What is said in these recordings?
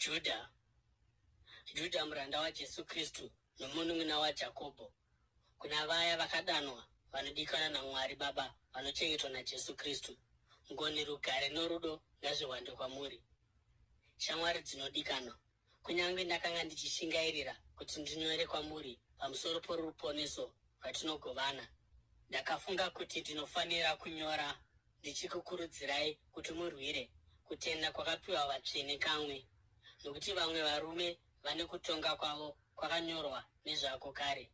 Judha muranda waJesu Kristo nomunun'ina waJakobho, kuna vaya vakadanwa vanodikanwa naMwari Baba vanochengetwa naJesu Kristo, ngoni, rugare norudo ngazviwande kwamuri. Shamwari dzinodikanwa, kunyange ndakanga ndichishingairira kuti ndinyore kwamuri pamusoro poruponeso rwatinogovana, ndakafunga kuti ndinofanira kunyora ndichikukurudzirai kuti murwire kutenda kwakapiwa vatsvene kamwe, nokuti vamwe varume vane kutonga kwavo kwakanyorwa nezvako kare,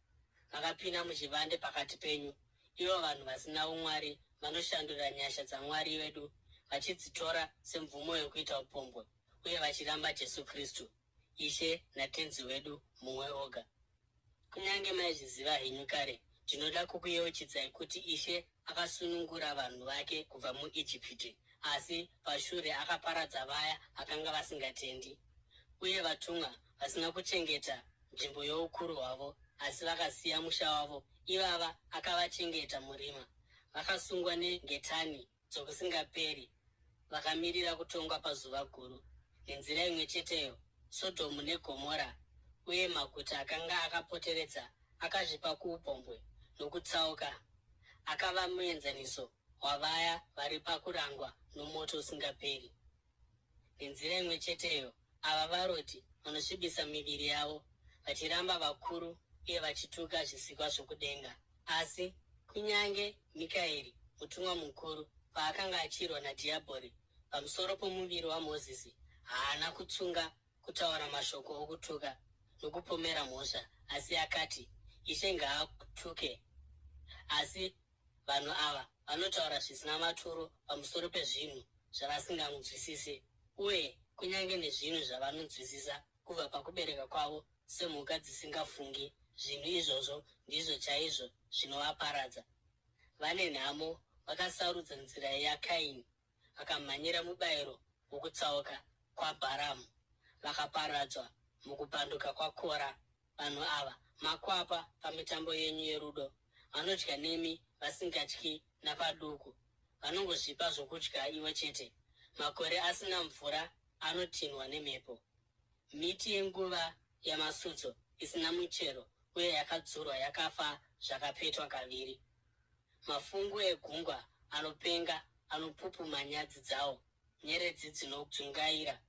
vakapinda muchivande pakati penyu, ivo vanhu vasina umwari, vanoshandura nyasha dzaMwari wedu vachidzitora semvumo yokuita upombwe, uye vachiramba Jesu Kristo, Ishe naTenzi wedu mumwe oga. Kunyange maizviziva henyu kare, ndinoda kukuyeuchidzai kuti Ishe akasunungura vanhu vake kubva muIjipiti, asi pashure akaparadza vaya vakanga vasingatendi, uye vatumwa vasina kuchengeta nzvimbo youkuru hwavo, asi vakasiya musha wavo, ivava akavachengeta murima. Vakasungwa nengetani dzokusingaperi, vakamirira kutongwa pazuva guru. Nenzira imwe cheteyo, Sodhomu neGomora uye maguta akanga akapoteredza akazvipa kuupombwe nokutsauka, akava muenzaniso wavaya vari pakurangwa nomoto usingaperi. Nenzira imwe cheteyo, ava varoti vanosvibisa miviri yavo, vachiramba vakuru uye vachituka zvisikwa zvokudenga. Asi kunyange Mikaeri, mutumwa mukuru, paakanga achirwa nadhiabhori pamusoro pomuviri waMozisi, haana kutsunga kutaura mashoko okutuka nokupomera mhosva, asi akati, Ishe ngaakutuke. Asi vanhu ava vanotaura zvisina maturo pamusoro pezvinhu zvavasinganzwisise, uye kunyange nezvinhu zvavanonzwisisa kubva pakubereka kwavo semhuka dzisingafungi. Zvinhu izvozvo ndizvo chaizvo zvinovaparadza. Vane nhamo, vakasarudza nzira yaKaini, vakamhanyira mubayiro wokutsauka kwaBharamu, vakaparadzwa mukupanduka kwaKora. Vanhu ava makwapa pamitambo yenyu yerudo, vanodya nemi vasingatyi napaduku, vanongozvipa zvokudya ivo chete. Makore asina mvura anotinhwa nemhepo, miti yenguva yamasutso isina muchero uye yakadzurwa yakafa zvakapetwa kaviri. Mafungu egungwa anopenga anopupuma nyadzi dzawo, nyeredzi dzinodzungaira.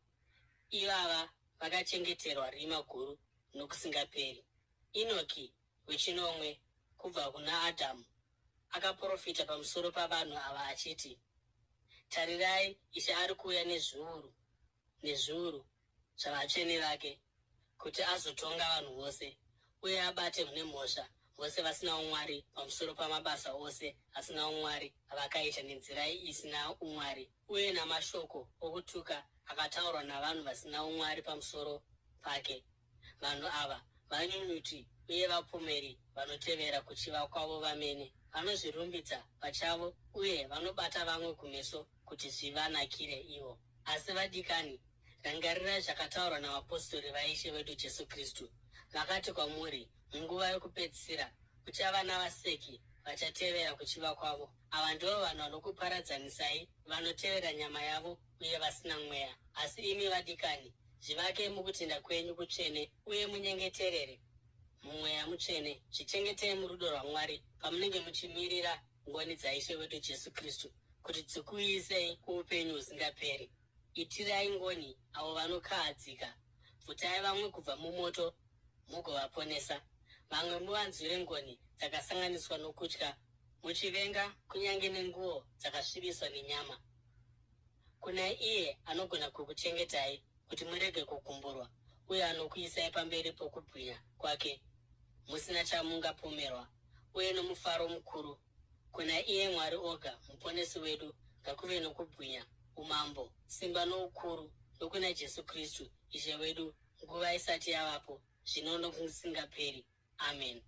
Ivava vakachengeterwa rima guru nokusingaperi. Inoki wechinomwe kubva kuna Adhamu akaprofita pamusoro pavanhu ava achiti, tarirai, Ishe ari kuuya nezviuru zvavatsvene vake, kuti azotonga vanhu vose, uye abate mune mhosva vose vasina umwari pamusoro pamabasa ose asina umwari avakaita nenzira isina umwari, uye namashoko okutuka akataurwa navanhu vasina umwari pamusoro pake. Vanhu ava vanyunyuti uye vapomeri, vanotevera kuchiva kwavo vamene, vanozvirumbidza pachavo uye vanobata vamwe kumeso kuti zvivanakire ivo. Asi vadikani, rangarirai zvakataurwa navapostori vaIshe wedu Jesu Kristo. Vakati kwamuri, munguva yokupedzisira kuchava navaseki vachatevera kuchiva kwavo. Ava ndivo vanhu vanokuparadzanisai, vanotevera nyama yavo uye vasina mweya. Asi imi vadikani, zvivakei mukutenda kwenyu kutsvene uye munyengeterere mumweya mutsvene. Zvichengetei murudo rwaMwari pamunenge muchimirira ngoni dzaIshe wedu Jesu Kristo, kuti dzikuisei kuupenyu husingaperi. Itirai ngoni avo vanokahadzika, bvutai vamwe kubva mumoto mugovaponesa. Vamwe muvanzwire ngoni dzakasanganiswa nokutya, muchivenga kunyange nenguo dzakasvibiswa nenyama. Kuna iye anogona kukuchengetai kuti murege kugumburwa, uye anokuisai pamberi pokubwinya kwake musina chamungapomerwa, uye nomufaro mukuru. Kuna iye Mwari oga muponesi wedu ngakuve nokubwinya, umambo, simba noukuru, nokuna Jesu Kristu Ishe wedu, nguva isati yavapo, zvino nokusingaperi. Amen.